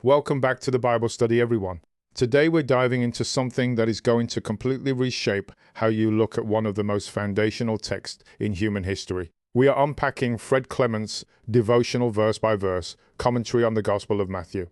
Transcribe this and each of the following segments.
Welcome back to the Bible study, everyone. Today we're diving into something that is going to completely reshape how you look at one of the most foundational texts in human history. We are unpacking Fred Clement's devotional verse-by-verse commentary on the Gospel of Matthew.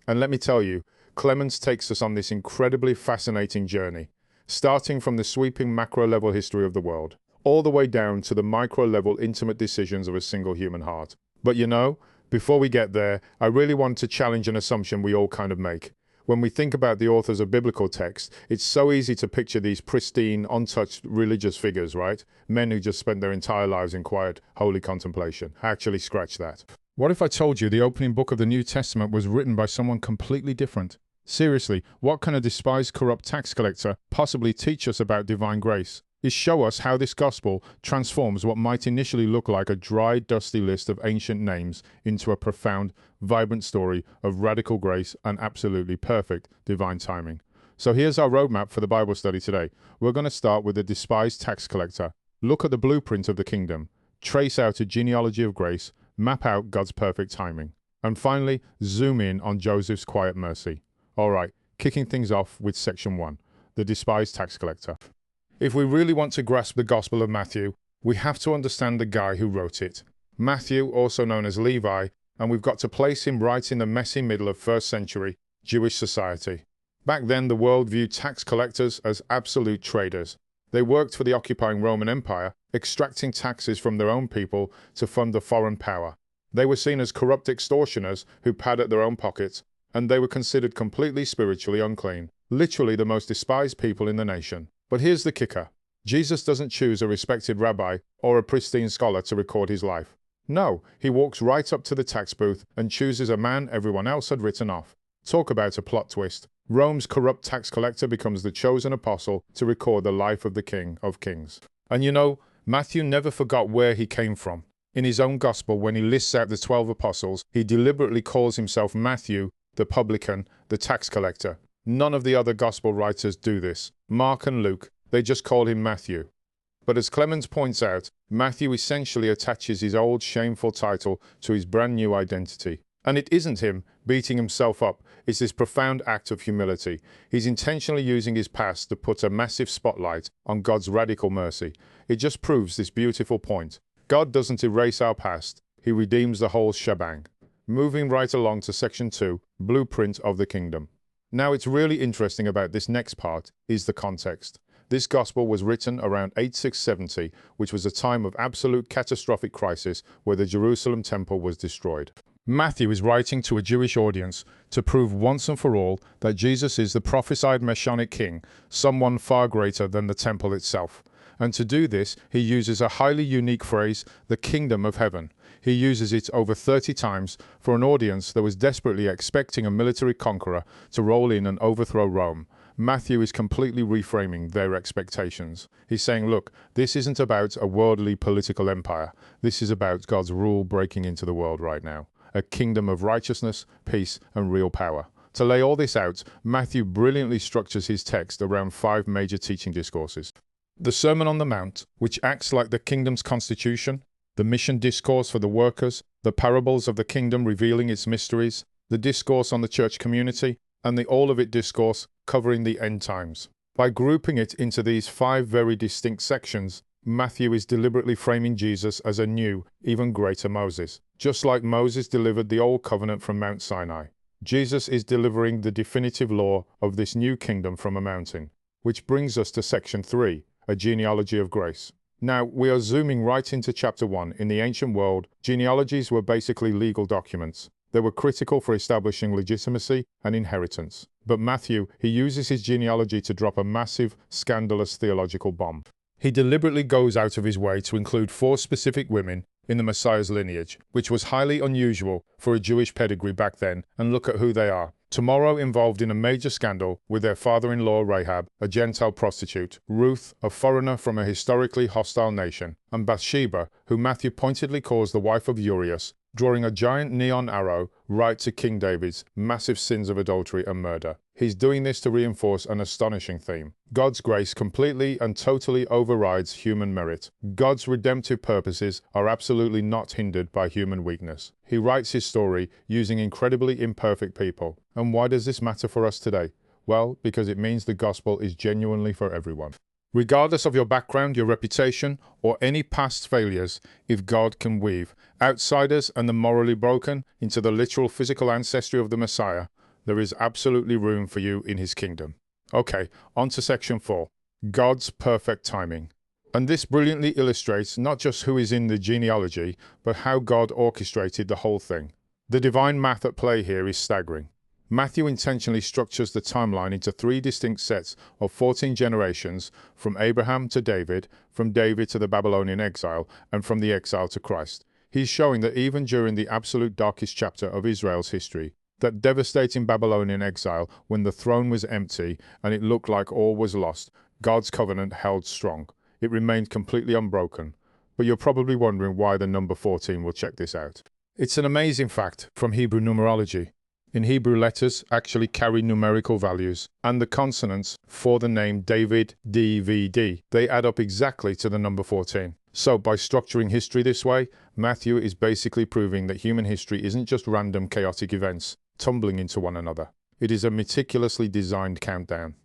And let me tell you, Clements takes us on this incredibly fascinating journey, starting from the sweeping macro-level history of the world, all the way down to the micro-level intimate decisions of a single human heart. But you know, before we get there, I really want to challenge an assumption we all kind of make. When we think about the authors of biblical texts, it's so easy to picture these pristine, untouched religious figures, right? Men who just spent their entire lives in quiet, holy contemplation. Actually, scratch that. What if I told you the opening book of the New Testament was written by someone completely different? Seriously, what can a despised, corrupt tax collector possibly teach us about divine grace? Is show us how this gospel transforms what might initially look like a dry, dusty list of ancient names into a profound, vibrant story of radical grace and absolutely perfect divine timing. So here's our roadmap for the Bible study today. We're going to start with the despised tax collector, look at the blueprint of the kingdom, trace out a genealogy of grace, map out God's perfect timing, and finally, zoom in on Joseph's quiet mercy. All right, kicking things off with section 1, the despised tax collector. If we really want to grasp the Gospel of Matthew, we have to understand the guy who wrote it. Matthew, also known as Levi, and we've got to place him right in the messy middle of first century Jewish society. Back then, the world viewed tax collectors as absolute traitors. They worked for the occupying Roman Empire, extracting taxes from their own people to fund the foreign power. They were seen as corrupt extortioners who padded their own pockets, and they were considered completely spiritually unclean, literally the most despised people in the nation. But here's the kicker. Jesus doesn't choose a respected rabbi or a pristine scholar to record his life. No, he walks right up to the tax booth and chooses a man everyone else had written off. Talk about a plot twist. Rome's corrupt tax collector becomes the chosen apostle to record the life of the King of Kings. And you know, Matthew never forgot where he came from. In his own gospel, when he lists out the 12 apostles, he deliberately calls himself Matthew, the publican, the tax collector. None of the other gospel writers do this. Mark and Luke, they just call him Matthew. But as Clements points out, Matthew essentially attaches his old shameful title to his brand new identity. And it isn't him beating himself up, it's this profound act of humility. He's intentionally using his past to put a massive spotlight on God's radical mercy. It just proves this beautiful point. God doesn't erase our past, he redeems the whole shebang. Moving right along to section 2, Blueprint of the Kingdom. Now, it's really interesting about this next part is the context. This gospel was written around 8670, which was a time of absolute catastrophic crisis where the Jerusalem temple was destroyed. Matthew is writing to a Jewish audience to prove once and for all that Jesus is the prophesied messianic king, someone far greater than the temple itself. And to do this, he uses a highly unique phrase, the kingdom of heaven. He uses it over 30 times for an audience that was desperately expecting a military conqueror to roll in and overthrow Rome. Matthew is completely reframing their expectations. He's saying, look, this isn't about a worldly political empire. This is about God's rule breaking into the world right now. A kingdom of righteousness, peace, and real power. To lay all this out, Matthew brilliantly structures his text around 5 major teaching discourses. The Sermon on the Mount, which acts like the kingdom's constitution, the mission discourse for the workers, the parables of the kingdom revealing its mysteries, the discourse on the church community, and the all of it discourse covering the end times. By grouping it into these 5 very distinct sections, Matthew is deliberately framing Jesus as a new, even greater Moses. Just like Moses delivered the old covenant from Mount Sinai, Jesus is delivering the definitive law of this new kingdom from a mountain. Which brings us to section 3, a genealogy of grace. Now, we are zooming right into chapter 1. In the ancient world, genealogies were basically legal documents. They were critical for establishing legitimacy and inheritance. But Matthew, he uses his genealogy to drop a massive, scandalous theological bomb. He deliberately goes out of his way to include 4 specific women in the Messiah's lineage, which was highly unusual for a Jewish pedigree back then, and look at who they are. Tomorrow involved in a major scandal with their father-in-law Rahab, a Gentile prostitute, Ruth, a foreigner from a historically hostile nation, and Bathsheba, who Matthew pointedly calls the wife of Urias, drawing a giant neon arrow right to King David's massive sins of adultery and murder. He's doing this to reinforce an astonishing theme. God's grace completely and totally overrides human merit. God's redemptive purposes are absolutely not hindered by human weakness. He writes his story using incredibly imperfect people. And why does this matter for us today? Well, because it means the gospel is genuinely for everyone. Regardless of your background, your reputation, or any past failures, if God can weave outsiders and the morally broken into the literal physical ancestry of the Messiah, there is absolutely room for you in his kingdom. Okay, on to section 4. God's perfect timing. And this brilliantly illustrates not just who is in the genealogy, but how God orchestrated the whole thing. The divine math at play here is staggering. Matthew intentionally structures the timeline into 3 distinct sets of 14 generations, from Abraham to David, from David to the Babylonian exile, and from the exile to Christ. He's showing that even during the absolute darkest chapter of Israel's history, that devastating Babylonian exile, when the throne was empty and it looked like all was lost, God's covenant held strong. It remained completely unbroken. But you're probably wondering why the number 14 will check this out. It's an amazing fact from Hebrew numerology. In Hebrew, letters actually carry numerical values, and the consonants for the name David, DVD, they add up exactly to the number 14. So by structuring history this way, Matthew is basically proving that human history isn't just random chaotic events tumbling into one another. It is a meticulously designed countdown.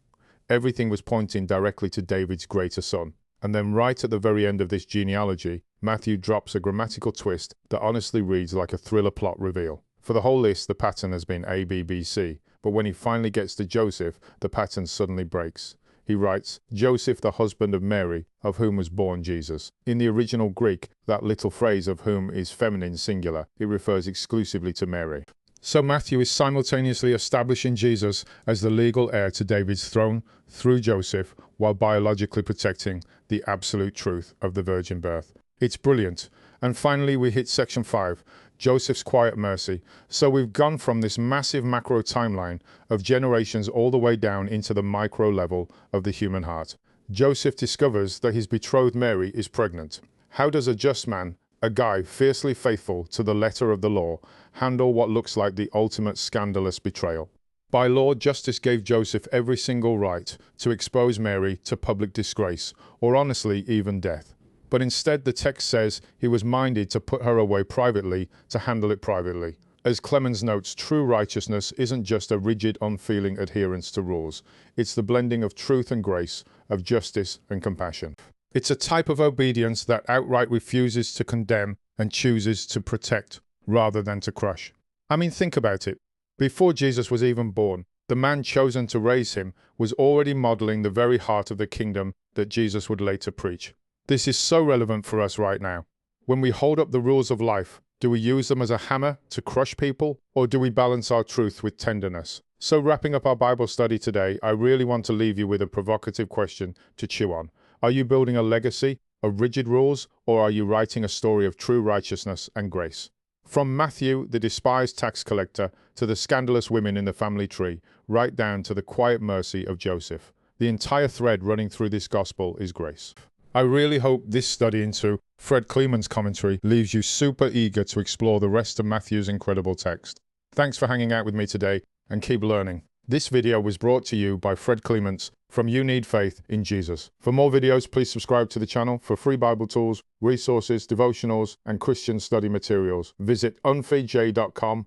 Everything was pointing directly to David's greater son. And then right at the very end of this genealogy, Matthew drops a grammatical twist that honestly reads like a thriller plot reveal. For the whole list, the pattern has been A, B, B, C, but when he finally gets to Joseph, the pattern suddenly breaks. He writes, Joseph, the husband of Mary, of whom was born Jesus. In the original Greek, that little phrase of whom is feminine singular. It refers exclusively to Mary. So Matthew is simultaneously establishing Jesus as the legal heir to David's throne through Joseph, while biologically protecting the absolute truth of the virgin birth. It's brilliant. And finally, we hit section 5, Joseph's quiet mercy. So we've gone from this massive macro timeline of generations all the way down into the micro level of the human heart. Joseph discovers that his betrothed Mary is pregnant. How does a just man, a guy fiercely faithful to the letter of the law, handle what looks like the ultimate scandalous betrayal? By law, justice gave Joseph every single right to expose Mary to public disgrace, or honestly, even death. But instead, the text says he was minded to put her away privately, to handle it privately. As Clemens notes, true righteousness isn't just a rigid, unfeeling adherence to rules. It's the blending of truth and grace, of justice and compassion. It's a type of obedience that outright refuses to condemn and chooses to protect rather than to crush. I mean, think about it. Before Jesus was even born, the man chosen to raise him was already modeling the very heart of the kingdom that Jesus would later preach. This is so relevant for us right now. When we hold up the rules of life, do we use them as a hammer to crush people, or do we balance our truth with tenderness? So wrapping up our Bible study today, I really want to leave you with a provocative question to chew on. Are you building a legacy of rigid rules, or are you writing a story of true righteousness and grace? From Matthew, the despised tax collector, to the scandalous women in the family tree, right down to the quiet mercy of Joseph. The entire thread running through this gospel is grace. I really hope this study into Fred Kleeman's commentary leaves you super eager to explore the rest of Matthew's incredible text. Thanks for hanging out with me today, and keep learning. This video was brought to you by Fred Clements from You Need Faith in Jesus. For more videos, please subscribe to the channel. For free Bible tools, resources, devotionals, and Christian study materials, visit unfeedj.com